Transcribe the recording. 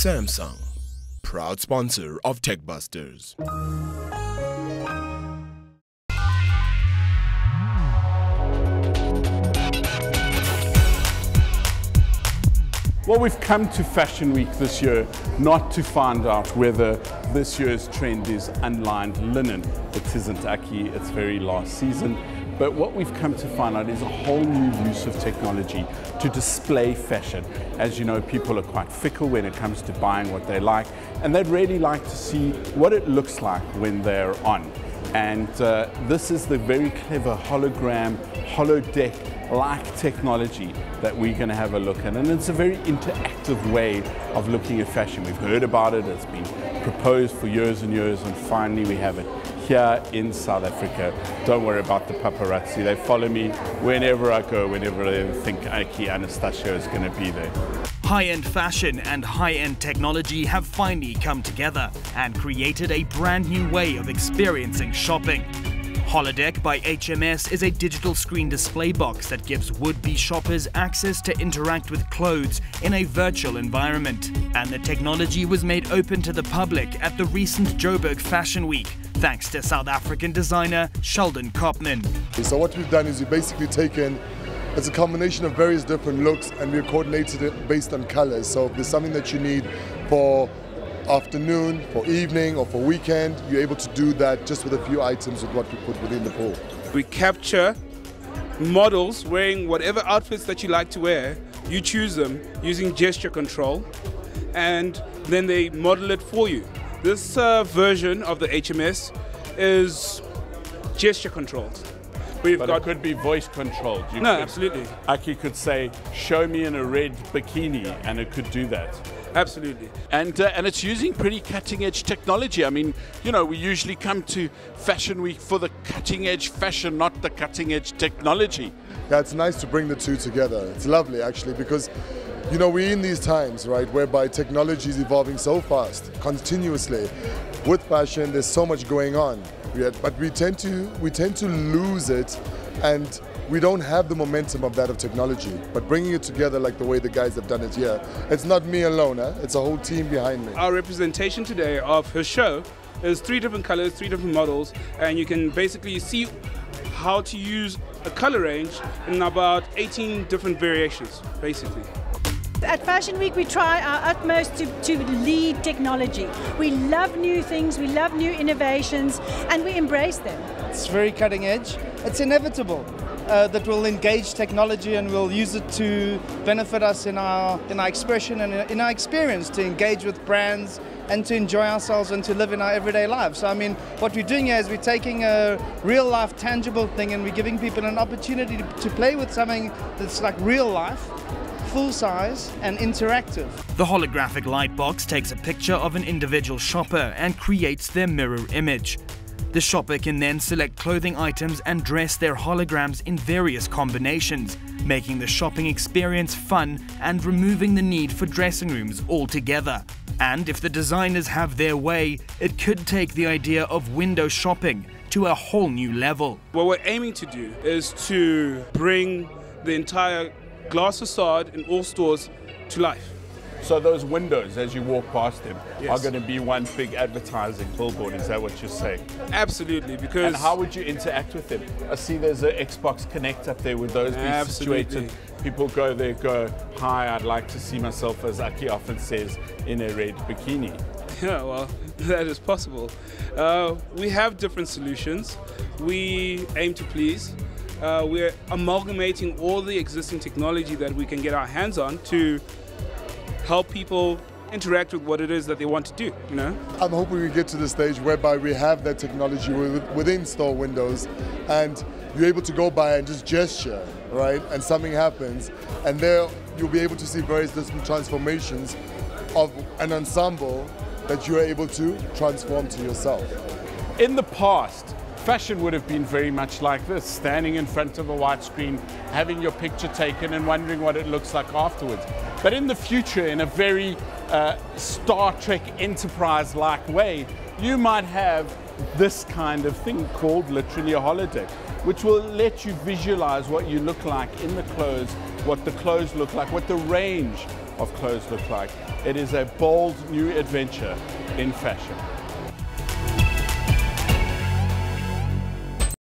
Samsung, proud sponsor of TechBusters. Well, we've come to Fashion Week this year not to find out whether this year's trend is unlined linen. It isn't, Aki, it's very last season. But what we've come to find out is a whole new use of technology to display fashion. As you know, people are quite fickle when it comes to buying what they like, and they'd really like to see what it looks like when they're on. And this is the very clever hologram, holodeck like technology that we're going to have a look at, and it's a very interactive way of looking at fashion. We've heard about it, it's been proposed for years and years, and finally we have it here in South Africa. Don't worry about the paparazzi, they follow me whenever I go, whenever they think Aki Anastasia is going to be there. High-end fashion and high-end technology have finally come together and created a brand new way of experiencing shopping. Holodeck by HMS is a digital screen display box that gives would-be shoppers access to interact with clothes in a virtual environment. And the technology was made open to the public at the recent Joburg Fashion Week, thanks to South African designer Sheldon Kopman. So what we've done is we've basically taken, it's a combination of various different looks, and we've coordinated it based on colors. So if there's something that you need for afternoon, for evening, or for weekend, you're able to do that just with a few items with what we put within the pool. We capture models wearing whatever outfits that you like to wear. You choose them using gesture control, and then they model it for you. This version of the HMS is gesture controlled. But it could be voice controlled. Absolutely. Aki could say, show me in a red bikini, and it could do that. Absolutely. And it's using pretty cutting edge technology. I mean, you know, we usually come to Fashion Week for the cutting edge fashion, not the cutting edge technology. Yeah, it's nice to bring the two together. It's lovely actually, because you know, we're in these times, right, whereby technology is evolving so fast, continuously. With fashion, there's so much going on, but we tend to lose it, and we don't have the momentum of that of technology. But bringing it together like the way the guys have done it here, it's not me alone, it's a whole team behind me. Our representation today of her show is 3 different colors, 3 different models, and you can basically see how to use a color range in about 18 different variations, basically. At Fashion Week, we try our utmost to lead technology. We love new things, we love new innovations, and we embrace them. It's very cutting edge. It's inevitable that we'll engage technology and we'll use it to benefit us in our expression and in our experience, to engage with brands and to enjoy ourselves and to live in our everyday lives. So I mean, what we're doing here is we're taking a real life, tangible thing, and we're giving people an opportunity to play with something that's like real life, full size and interactive. The holographic light box takes a picture of an individual shopper and creates their mirror image. The shopper can then select clothing items and dress their holograms in various combinations, making the shopping experience fun and removing the need for dressing rooms altogether. And if the designers have their way, it could take the idea of window shopping to a whole new level. What we're aiming to do is to bring the entire glass facade in all stores to life. So those windows, as you walk past them, yes, are going to be one big advertising billboard, is that what you're saying? Absolutely, because... And how would you interact with them? I see there's an Xbox Connect up there. Would those be situated? People go there, go, hi, I'd like to see myself, as Aki often says, in a red bikini. Yeah, well, that is possible. We have different solutions. We aim to please. We're amalgamating all the existing technology that we can get our hands on to help people interact with what it is that they want to do, you know? I'm hoping we get to the stage whereby we have that technology within store windows, and you're able to go by and just gesture, right? And something happens, and there you'll be able to see various different transformations of an ensemble that you're able to transform to yourself. In the past, fashion would have been very much like this, standing in front of a white screen, having your picture taken and wondering what it looks like afterwards. But in the future, in a very Star Trek Enterprise-like way, you might have this kind of thing called literally a holodeck, which will let you visualize what you look like in the clothes, what the clothes look like, what the range of clothes look like. It is a bold new adventure in fashion.